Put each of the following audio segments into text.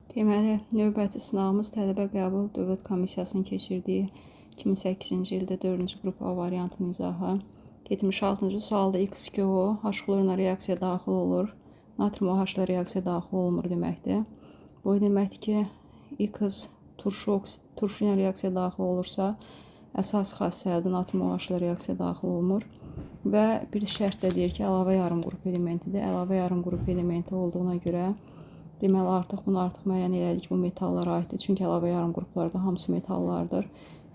Deməli, növbəti sınağımız tələbə qəbul Dövlət Komissiyasının keçirdiyi 2008-ci ildə 4-cü qrup A variantının izahı. 76-cı sualda X2O H xloruna reaksiya daxil olur. Natrium OH-la reaksiya daxil olmur deməkdir. Bu deməkdir ki, X turşu ilə reaksiya daxil olursa, əsas xassəlidir, natrium OH-la reaksiya daxil olmur. Və bir şərt də deyir ki, əlavə yarım qrup elementidir. Əlavə yarım qrup elementi olduğuna görə deməli, bunu artıq müəyyən elədik, bu metallara aiddir. Çünki əlavə yarım qruplarda hamısı metallardır.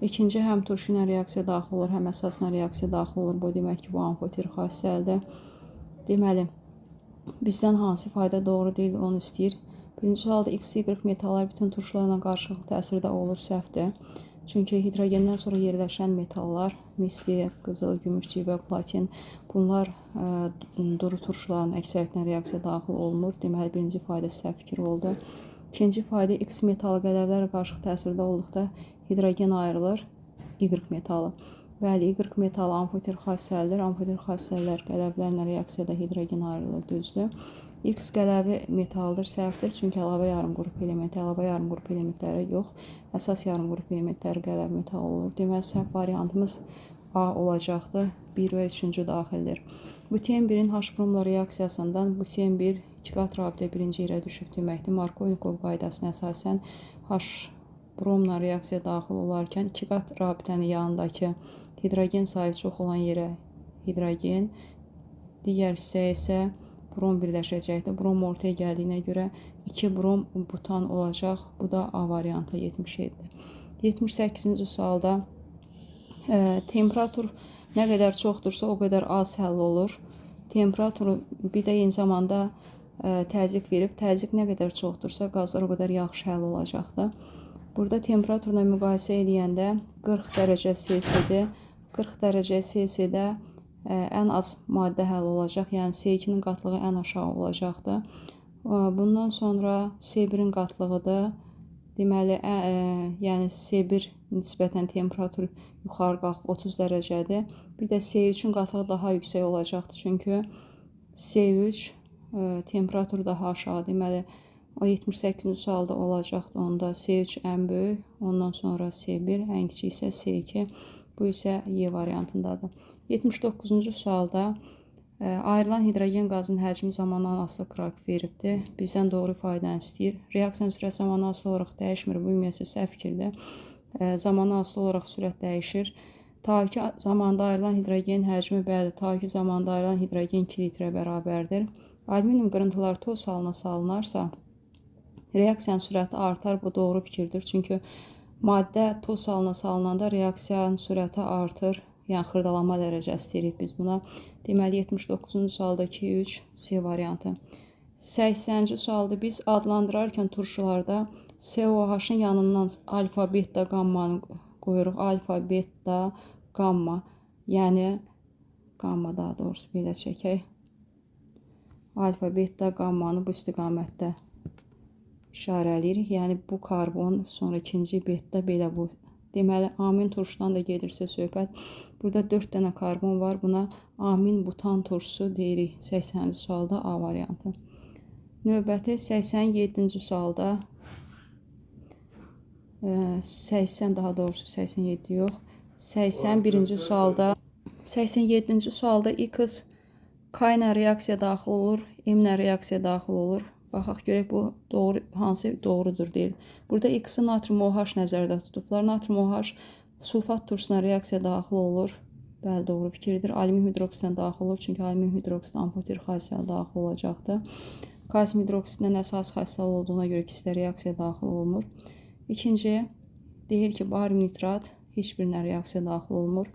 İkinci, həm turşu ilə reaksiya daxil olur, həm əsasla reaksiya daxil olur. Bu demək ki, bu amfoter xassəlidir. Deməli, bizdən hansı fayda doğru deyil, onu istəyir. Birinci sualda X, Y metallar bütün turşularla qarşılıqlı təsirdə olur, səhvdir. Çünki hidrogendən sonra yerləşən metallar, misli, qızıl, gümüş, və platin, bunlar duru turşuların əksəriyyətinə reaksiya daxil olmur. Deməli, birinci fayda səhv fikir oldu. İkinci fayda X metalı qədəvlərlə qarşılıqlı təsirdə olduqda hidrogen ayrılır, Y metalı. Bəli, Y metalı amfoter xassəlidir. Amfoter xassəlilər qədəvlərlə reaksiyada hidrogen ayrılır, düzdür. X qədəvi metaldır, səhvdir. Çünki əlavə yarım qrup elementi, əlavə yarım qrup elementləri yox, əsas yarım qrup elementləri qədəvi metal olur. Deməli, səhv variantımız A olacaqdır. 1 və 3-cü daxildir. Buten 1-in H bromla reaksiyasından buten 1 2 qat rabitə birinci yerə düşüb deməkdir. Markovnikov qaydasına əsasən H bromla reaksiya daxil olarkən 2 qat rabitənin yanındakı hidrogen sayı çox olan yerə hidrogen, digər hissəyə isə brom birləşəcəkdir. Brom ortaya gəldiyinə görə 2 brom butan olacaq. Bu da A variantı 77-dir. 78-ci sualda temperatur nə qədər çoxdursa, o qədər az həll olur. Temperaturu bir də eyni zamanda təzyiq verib, təzyiq nə qədər çoxdursa, qazlar o qədər yaxşı həll olacaqdır. Burada temperaturla müqayisə edəndə 40 dərəcə Selsidə, 40 dərəcə Selsidə ən az maddə həll olacaq, yəni C2-nin qatlığı ən aşağı olacaqdır. Bundan sonra C1-in qatlığıdır. Deməli, yəni C1 nisbətən temperatur yuxarı qalxıb 30 dərəcədir. Bir də C3-ün qatlığı daha yüksək olacaqdır. Çünki C3 temperatur daha aşağı. Deməli, o 78-ci sualda olacaqdır. Onda C3 ən böyük, ondan sonra C1, ən kiçik isə C2. Bu isə Y variantındadır. 79-cu sualda ayrılan hidrogen qazının həcmi zamandan asılı qrafik veribdir. Bizdən doğru ifadəni istəyir. Reaksiyanın sürət zamandan asılı olaraq dəyişmir. Bu ümumiyyətlə səhv fikirdir. Zamandan asılı olaraq sürət dəyişir. Ta ki zamanda ayrılan hidrogen həcmi bəli, ta ki zamanda ayrılan hidrogen 2 litrə bərabərdir. Alüminium qırıntıları toz halına salınarsa, reaksiyanın sürəti artar. Bu doğru fikirdir. Çünki maddə toz halına salınanda reaksiyanın sürəti artır. Yəni, xırdalanma dərəcəsi deyirik biz buna. Deməli, 79-cu sualdakı 3 C variantı. 80-ci sualda biz adlandırarkən turşularda COH-ın yanından alfa, beta, qammanı qoyuruq. Alfa, beta, qamma. Yəni, qamma daha doğrusu belə çəkək. Alfa, beta, qammanı bu istiqamətdə işarələyirik. Yəni, bu karbon, sonra ikinci beta, belə bu. Deməli, amin turşudan da gedirsə söhbət. Burada 4 dənə karbon var. Buna amin butan turşusu deyirik. 80-ci sualda A variantı. Növbəti 87-ci sualda 80 daha doğrusu 87 yox. 81-ci sualda 87-ci sualda X K ilə reaksiya daxil olur, M ilə reaksiya daxil olur. Baxaq görək bu doğru, hansı doğrudur deyil. Burada X-i natrium OH nəzərdə tutublar. Natrium OH sulfat turşusuna reaksiya daxil olur. Bəli, doğru fikirdir. Alüminium hidroksidən daxil olur. Çünki alüminium hidroksid amfoter xassəli daxil olacaqdır. Kalsium hidroksidindən əsas xassəli olduğuna görə ikisi reaksiya daxil olmur. İkinci, deyir ki, barium nitrat heç birinə reaksiya daxil olmur.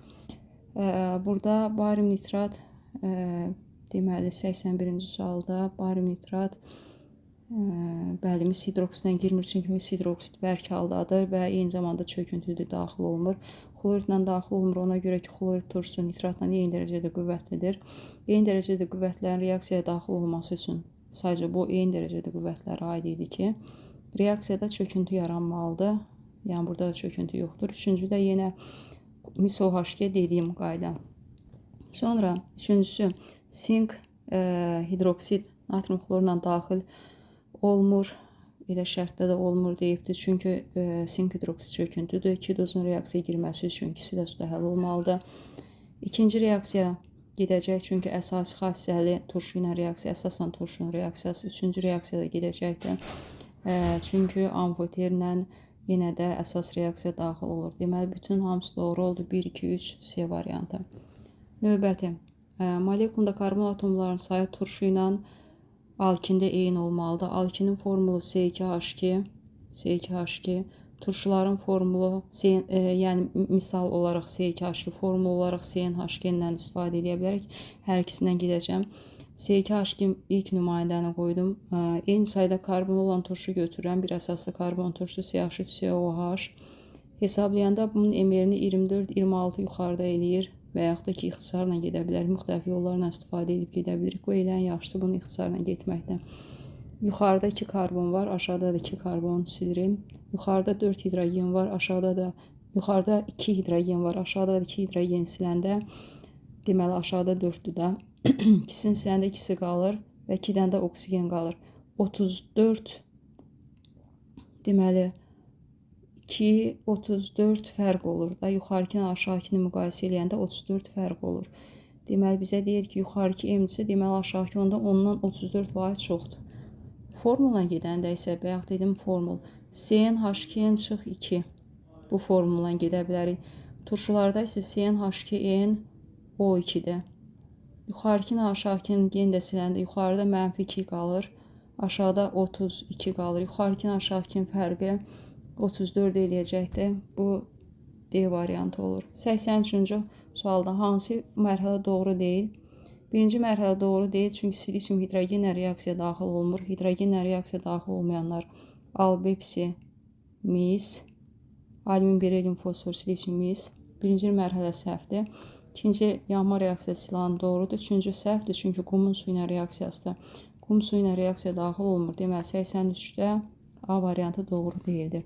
Burada barium nitrat deməli 81-ci sualda barium nitrat bəli, mis hidroksidən girmir, çünki mis hidroksid bərk haldadır və eyni zamanda çöküntüdür, daxil olmur. Xloridlə daxil olmur, ona görə ki, xlorid turşusu nitratla eyni dərəcədə qüvvətlidir. Eyni dərəcədə qüvvətlərin reaksiyaya daxil olması üçün sadəcə bu eyni dərəcədə qüvvətlərə aid idi ki, reaksiyada çöküntü yaranmalıdır. Yəni, burada da çöküntü yoxdur. Üçüncü də yenə mis OH2 dediyim qayda. Sonra üçüncüsü, sink hidroksid natrium xlorla daxil olmur. elə şərtdə də olmur deyibdir. Çünki sink hidroksi çöküntüdür. 2 dozun reaksiyaya girməsi üçün ikisi də suda həll olmalıdır. İkinci reaksiya gedəcək, çünki əsas xassəli turşu ilə reaksiya, əsasən turşunun reaksiyası. Üçüncü reaksiya da gedəcəkdir. Çünki amfoterlə yenə də əsas reaksiya daxil olur. Deməli, bütün hamısı doğru oldu. 1, 2, 3 C variantı. Növbəti. Molekulunda karbon atomlarının sayı turşu ilə alkində eyni olmalıdır. Alkinin formulu C2H2, C2H2. Turşuların formulu, yəni misal olaraq C2H2 formulu olaraq CnH2-dən istifadə edə bilərək hər ikisindən gedəcəm. C2H2 ilk nümayəndəni qoydum. Eyni sayda karbon olan turşu götürürəm. Bir əsaslı karbon turşusu CH3COH. Hesablayanda bunun emerini 24-26 yuxarıda eləyir və yaxud da ki, ixtisarla gedə bilər. Müxtəlif yollarla istifadə edib gedə bilirik. Bu eləyən yaxşısı bunun ixtisarla getməkdən. Yuxarıda 2 karbon var, aşağıda da 2 karbon silirim. Yuxarıda 4 hidrogen var, yuxarıda 2 hidrogen var, aşağıda da 2 hidrogen siləndə, deməli aşağıda 4-dür də. İkisini siləndə ikisi qalır və 2-dən də oksigen qalır. 34, deməli 2, 34 fərq olur da. Yuxarıkini aşağıkini müqayisə eləyəndə 34 fərq olur. Deməli bizə deyir ki, yuxarıki M-dir, deməli aşağıki onda ondan 34 vahid çoxdur. Formula gedəndə isə bayaq dedim formul CnH2n-2 bu formuldan gedə bilərik. Turşularda isə CnH2n-O2-dir. Yuxarıkini aşağıkini yenə də siləndə yuxarıda -2 qalır, aşağıda 32 qalır. Yuxarıkini aşağıkinin fərqi 34 eləyəcəkdir. Bu D variantı olur. 83-cü sualda hansı mərhələ doğru deyil? Birinci mərhələ doğru deyil, çünki silisium hidrogenlə reaksiya daxil olmur. Hidrogenlə reaksiya daxil olmayanlar albepsi, mis, alümin, berilium, fosfor, silisium, mis. Birinci mərhələ səhvdir. İkinci yanma reaksiyası silahı doğrudur. Üçüncü səhvdir, çünki qumun suyu ilə reaksiyasıdır. Qum suyu ilə reaksiya daxil olmur. Deməli 83-də A variantı doğru deyildir.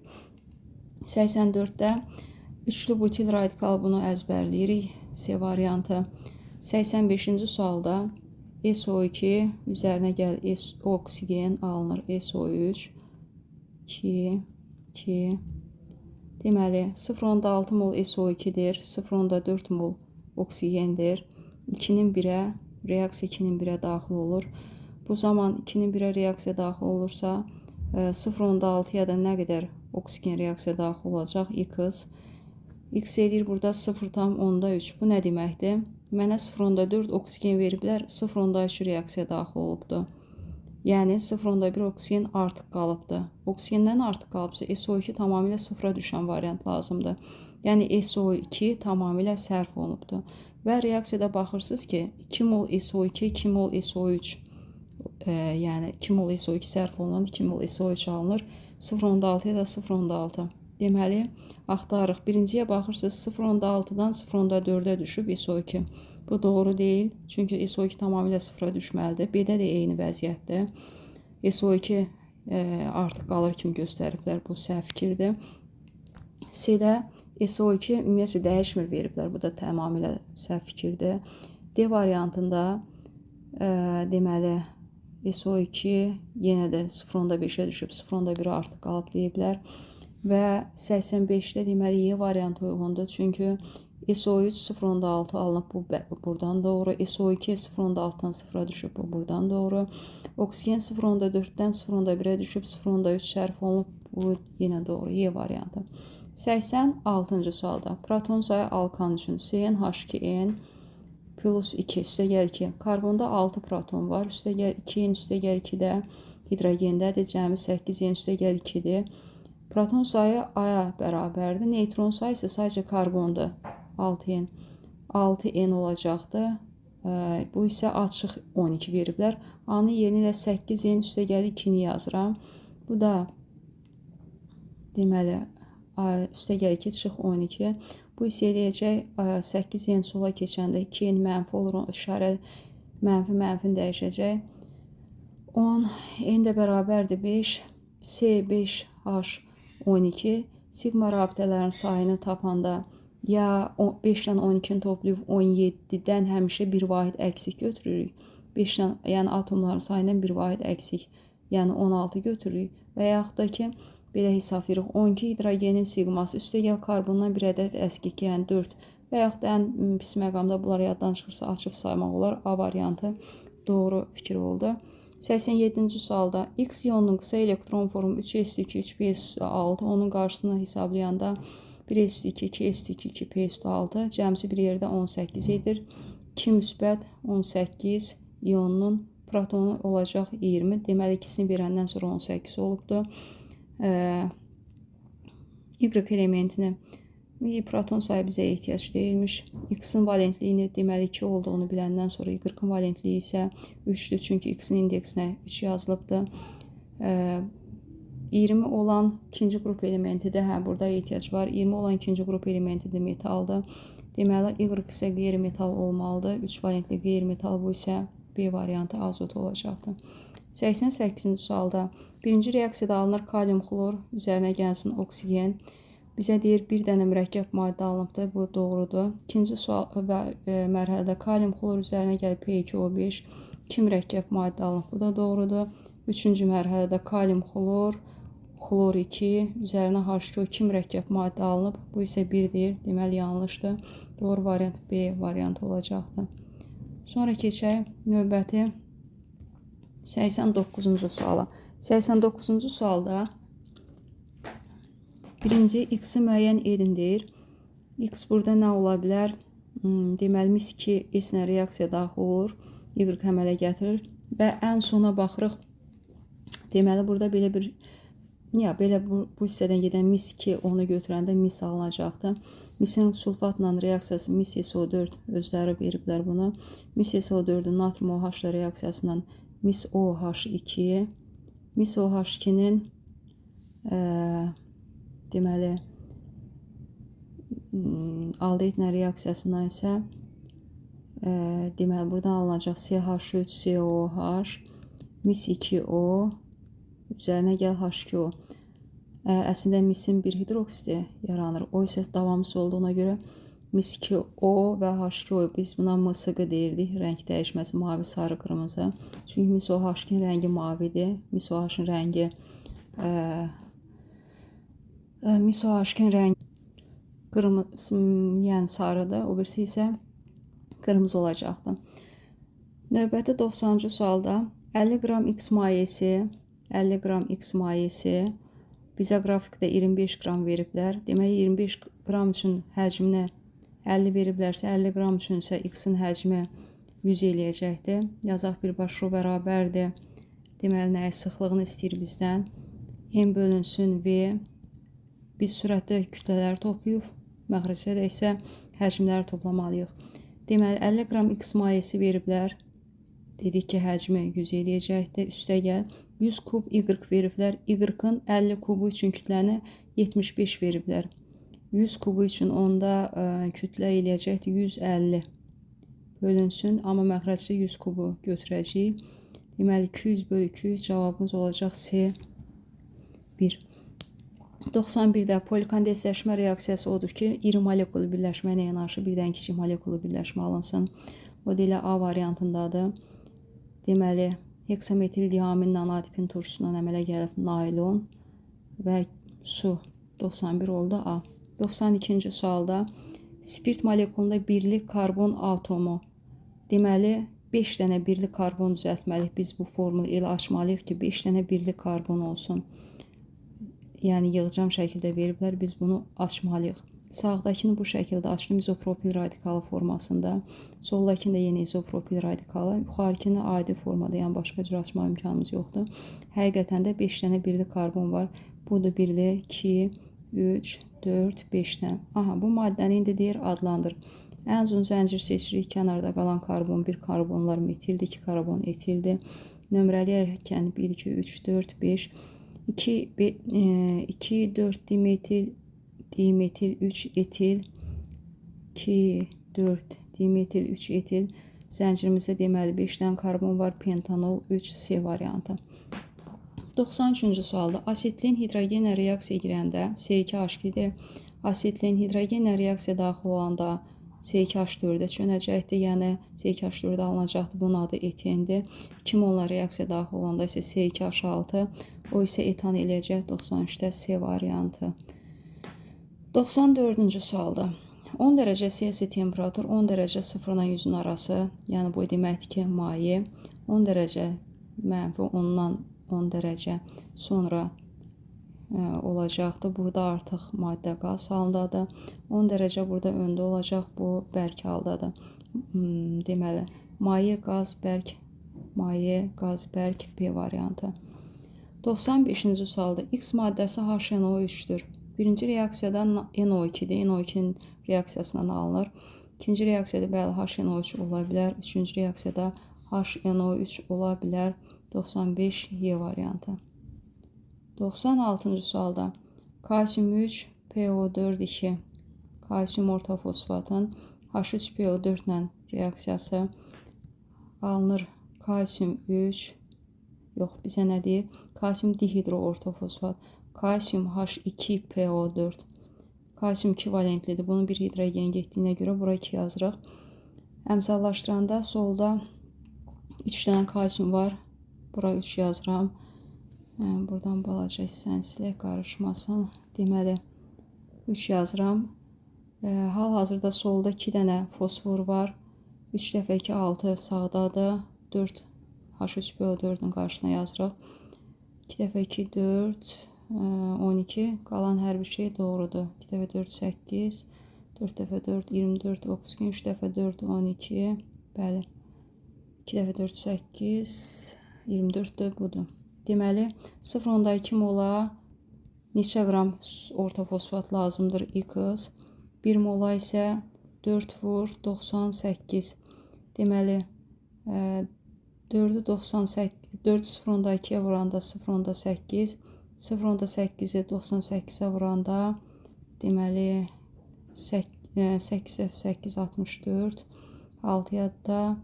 84-də üçlü butil radikal bunu əzbərləyirik. C variantı. 85-ci sualda SO2 üzərinə gəl oksigen alınır. SO3 2 deməli 0,6 mol SO2-dir. 0,4 mol oksigendir. 2-nin 1-ə reaksiya 2-nin 1-ə daxil olur. Bu zaman 2-nin 1-ə reaksiya daxil olursa 0,6-ya da nə qədər oksigen reaksiya daxil olacaq? X eləyir burada 0,3. Bu nə deməkdir? Mənə 0,4 oksigen veriblər, 0,3 reaksiya daxil olubdur. Yəni 0,1 oksigen artıq qalıbdır. Oksigendən artıq qalıbsa SO2 tamamilə sıfıra düşən variant lazımdır. Yəni SO2 tamamilə sərf olunubdur. Və reaksiyada baxırsınız ki, 2 mol SO2, 2 mol SO3, yəni 2 mol SO2 sərf olunan 2 mol SO3 alınır. 0,6-ya da 0,6. Deməli, axtarırıq. Birinciyə baxırsınız, 0,6-dan 0,4-ə düşüb SO2. Bu doğru deyil, çünki SO2 tamamilə sıfıra düşməlidir. B-də də eyni vəziyyətdir. SO2 artıq qalır kimi göstəriblər, bu səhv fikirdir. C-də SO2 ümumiyyətlə dəyişmir veriblər, bu da tamamilə səhv fikirdir. D variantında deməli SO2 yenə də 0,5-ə düşüb, 0,1 artıq qalıb deyiblər. Və 85-də deməli Y variantı uyğundur, çünki SO3 0,6 alınıb, bu buradan doğru. SO2 0,6-dan 0-a düşüb, bu buradan doğru. Oksigen 0,4-dən 0,1-ə düşüb, 0,3 sərf olunub, bu yenə doğru. Y variantı. 86-cı sualda proton sayı alkan üçün CnH2n plus 2 üstəgəl 2. Karbonda 6 proton var. Üstəgəl 2-nin üstəgəl 2-də hidrogendədir. Cəmi 8-nin üstəgəl 2-dir. Proton sayı A-ya bərabərdir. Neutron sayı isə sadəcə karbondur. 6n. 6n olacaqdır. Bu isə açıq 12 veriblər. A-nın yerinə ilə 8n üstəgəl 2-ni yazıram. Bu da deməli üstəgəl 2 çıxıq 12. Bu isə eləyəcək 8n sola keçəndə 2n mənfi olur. İşarə mənfi dəyişəcək. 10 n də bərabərdir 5. C5H12 sigma rabitələrin sayını tapanda ya 5-dən 12-ni toplayıb 17-dən həmişə bir vahid əksik götürürük. 5-dən, yəni atomların sayından bir vahid əksik, yəni 16 götürürük. Və yaxud da ki, belə hesab veririk. 12 hidrogenin siqması üstəgəl karbondan bir ədəd əskik, yəni 4. Və yaxud da ən pis məqamda bunlar yaddan çıxırsa açıb saymaq olar. A variantı doğru fikir oldu. 87-ci sualda X ionunun qısa elektron formu 3s2 3p6, onun qarşısını hesablayanda 1s2 2s2 2p6 cəmsi bir yerdə 18 edir. 2 müsbət 18 ionunun protonu olacaq 20. Deməli ikisini verəndən sonra 18 olubdur. Y elementini proton sayı bizə ehtiyac deyilmiş. X-in valentliyini deməli 2 olduğunu biləndən sonra Y-in valentliyi isə 3-dür. Çünki X-in indeksinə 3 yazılıbdır. 20 olan ikinci qrup elementi də burada ehtiyac var. 20 olan ikinci qrup elementi də metaldır. Deməli Y isə qeyri-metal olmalıdır. 3 valentli qeyri-metal, bu isə B variantı azot olacaqdır. 88-ci sualda birinci reaksiyada alınır kalium xlor, üzərinə gəlsin oksigen. Bizə deyir bir dənə mürəkkəb maddə alınıbdır, bu doğrudur. İkinci sual və mərhələdə kalium xlor üzərinə gəlib P2O5, 2 mürəkkəb maddə alınıb, bu da doğrudur. Üçüncü mərhələdə kalium xlor, xlor 2, üzərinə H2O2 mürəkkəb maddə alınıb, bu isə 1-dir, deməli yanlışdır. Doğru variant B variantı olacaqdır. Sonra keçək növbəti 89-cu suala. 89-cu sualda birinci X-i müəyyən edin deyir. X burada nə ola bilər? Deməli mis2 S-lə reaksiya daxil olur. Y əmələ gətirir. Və ən sona baxırıq. Deməli burada belə bir bu hissədən gedən mis2 onu götürəndə mis alınacaqdır. Misin sulfatla reaksiyası mis SO4 özləri veriblər bunu. Mis SO4-ün natrium OH reaksiyasından mis OH2, mis OH2-nin deməli əldə etmə reaksiyasından isə deməli buradan alınacaq CH3COH, mis 2O, üzərinə gəl H2O. Əslində misin bir hidroksidi yaranır. O isə davamsız olduğuna görə mis 2O və H2O, biz buna MSQ deyirdik. Rəng dəyişməsi mavi, sarı, qırmızı. Çünki mis OH2-nin rəngi mavidir. Mis OH-ın rəngi qırmızı, yəni sarıdır. O birisi isə qırmızı olacaqdır. Növbəti 90-cı sualda 50 qram X mayesi, 50 qram X mayesi bizə qrafikdə 25 qram veriblər. Deməli 25 qram üçün həcminə 50 veriblərsə, 50 qram üçün isə X-in həcmi 100 eləyəcəkdir. Yazaq birbaşa bərabərdir. Deməli nəyə sıxlığını istəyir bizdən. M bölünsün V. Biz sürətli kütlələri toplayıb, məxrəcdə isə həcmləri toplamalıyıq. Deməli 50 qram X mayesi veriblər. Dedik ki, həcmi 100 eləyəcəkdir. Üstəgəl 100 kub Y veriblər. Y-ın 50 kubu üçün kütləni 75 veriblər. 100 kubu üçün onda kütlə eləyəcəkdir 150 bölünsün. Amma məxrəcdə 100 kubu götürəcəyik. Deməli 200 bölü 200 cavabımız olacaq C 1. 91-də polikondensləşmə reaksiyası odur ki, iri molekulu birləşmə ilə yanaşı birdən kiçik molekulu birləşmə alınsın. O da elə A variantındadır. Deməli, heksametil diamin nanotipin turşusundan əmələ gəlib naylon və su. 91 oldu A. 92-ci sualda spirt molekulunda birlik karbon atomu. Deməli, 5 dənə birlik karbon düzəltməliyik. Biz bu formulu elə açmalıyıq ki, 5 dənə birlik karbon olsun. Yəni, yığcam şəkildə veriblər. Biz bunu açmalıyıq. Sağdakını bu şəkildə açdım izopropil radikalı formasında. Soldakını da yenə izopropil radikalı. Yuxarıkini adi formada, yəni başqa cür açmaq imkanımız yoxdur. Həqiqətən də 5 dənə birlik karbon var. Budur birlik 2, 3, 4, 5 dənə. Aha, bu maddəni indi deyir adlandır. Ən uzun zəncir seçirik. Kənarda qalan karbon 1 karbonlar metildir, 2 karbon etildir. Nömrələyərkən 1, 2, 3, 4, 5, 2, 4 dimetil, 3 etil, 2, 4 dimetil, 3 etil. Zəncirimizdə deməli 5 dənə karbon var, pentanol 3, C variantı. 93-cü sualda asetlin hidrogenlə reaksiya girəndə C2H2-dir. Asetlin hidrogenlə reaksiya daxil olanda C2H4-ə çönəcəkdir. Yəni C2H4 alınacaqdır. Bunun adı etendir. Kimollar reaksiya daxil olanda isə C2H6, o isə etan eləyəcək 93-də C variantı. 94-cü sualda 10 dərəcə Selsi temperatur 10 dərəcə 0-dan 100-ün arası, yəni bu deməkdir ki, maye 10 dərəcə -10-dan 10 dərəcə sonra olacaqdır. Burada artıq maddə qaz halındadır. 10 dərəcə burada öndə olacaq, bu bərk haldadır. Deməli, maye, qaz, bərk, maye, qaz, bərk, B variantı. 95-ci sualda X maddəsi HNO3-dür. Birinci reaksiyada NO2-dir. NO2-nin reaksiyasından alınır. İkinci reaksiyada bəli HNO3 ola bilər. Üçüncü reaksiyada HNO3 ola bilər. 95 Y variantı. 96-cı sualda kalsium 3, PO4 2, kalsium ortofosfatın H3PO4 ilə reaksiyası alınır. Kalsium 3, yox, bizə nə deyir? Kalsium dihidroortofosfat, kalsium H2PO4. Kalsium 2 valentlidir. Bunun bir hidrogen getdiyinə görə bura 2 yazırıq. Əmsallaşdıranda solda 3 dənə kalsium var. Bura 3 yazıram. Buradan balaca hissənsilə qarışmasın. Deməli, 3 yazıram. Hal-hazırda solda 2 dənə fosfor var. 3 dəfə 2, 6 sağdadır. 4 H3PO4-ün qarşısına yazırıq. 2 dəfə 2, 4, 12. Qalan hər bir şey doğrudur. 2 dəfə 4, 8. 4 dəfə 4, 24 oksigen. 3 dəfə 4, 12. Bəli. 2 dəfə 4, 8. 24-dür, budur. Deməli, 0,2 mola neçə qram ortofosfat lazımdır X? 1 mola isə 4 vur 98. Deməli, 4-ü 0,2-yə vuranda 0,8, 0,8-i 98-ə vuranda deməli 8 dəfə 8, 64, 6-ya da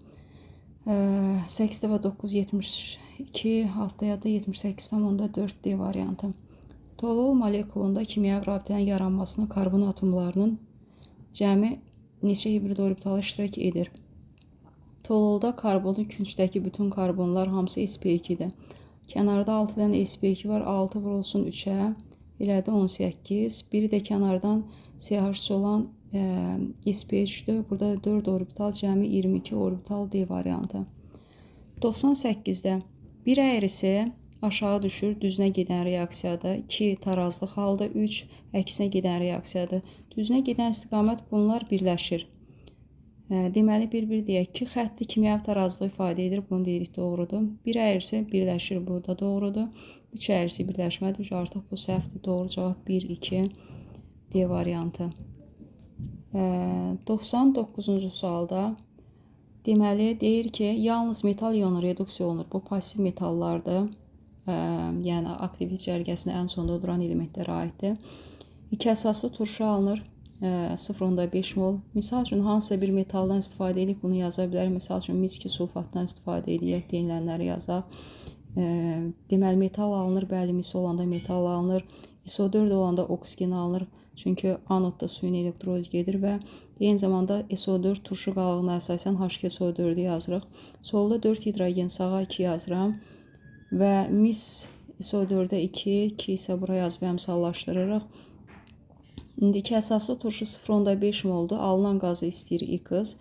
8 dəfə 9, 72, 6-ya da 78,4 D variantı. Toluol molekulunda kimyəvi rabitənin yaranmasına karbon atomlarının cəmi neçə hibrid orbitalı iştirak edir? Toluolda karbonun küncdəki bütün karbonlar hamısı sp2-dir. Kənarda 6 dənə sp2 var. 6 vurulsun 3-ə. Elədi 18. Biri də kənardan CH olan sp3-dür. Burada 4 orbital, cəmi 22 orbital D variantı. 98-də bir əyrisi aşağı düşür, düzünə gedən reaksiyadır. 2 tarazlıq halda, 3 əksinə gedən reaksiyadır. Düzünə gedən istiqamət bunlar birləşir. Deməli, bir-bir deyək. 2 xətti kimyəvi tarazlığı ifadə edir. Bunu deyirik, doğrudur. Bir əyrisi birləşir, bu da doğrudur. 3 əyrisi birləşmədir. Artıq bu səhvdir. Doğru cavab 1, 2 D variantı. 99-cu sualda deməli, deyir ki, yalnız metal iyonu reduksiya olunur. Bu pasiv metallardır. Yəni, aktivlik cərgəsində ən sonda duran elementlərə aiddir. 2 əsaslı turşu alınır. 0,5 mol. Misal üçün, hansısa bir metaldan istifadə edib bunu yaza bilər. Misal üçün, miski sulfatdan istifadə edək, deyilənləri yazaq. Deməli, metal alınır. Bəli, mis olanda metal alınır. SO4 olanda oksigen alınır. Çünki anodda suyun elektroliz gedir və eyni zamanda SO4 turşu qalığına əsasən H2SO4-ü yazırıq. Solda 4 hidrogen, sağa 2 yazıram. Və mis SO4-ə 2, 2 isə bura yazıb əmsallaşdırırıq. İndi 2 əsaslı turşu 0,5 moldur. Alınan qazı istəyir X.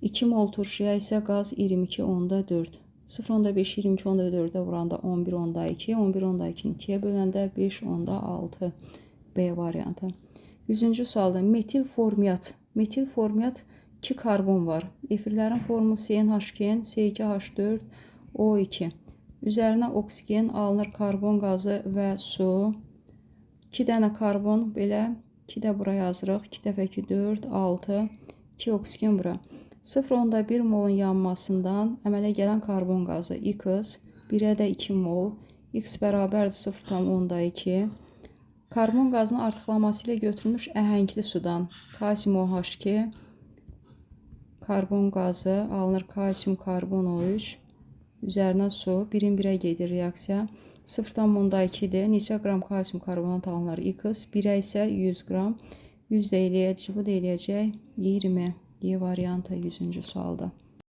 2 mol turşuya isə qaz 22,4. 0,5, 22,4-ə vuranda 11,2. 11,2-ni 2-yə böləndə 5,6 B variantı. 100-cü sualda metil formiat. Metil formiat 2 karbon var. Efirlərin formu CnH2, C2H4, O2. Üzərinə oksigen alınır, karbon qazı və su. 2 dənə karbon belə, 2 də bura yazırıq. 2 dəfə 2, 4, 6, 2 oksigen bura. 0,1 molun yanmasından əmələ gələn karbon qazı X, 1-ə də 2 mol, X bərabərdir 0,2. Karbon qazının artıqlaması ilə götürülmüş əhəngli sudan kalsium OH2, karbon qazı alınır, kalsium karbon O3, üzərinə su, 1-in 1-ə gedir reaksiya. 0,2-dir. Neçə qram kalsium karbonat alınır X, 1-ə isə 100 qram. 100 də eləyəcək, bu da eləyəcək 20 E variantı 100-cü sualda.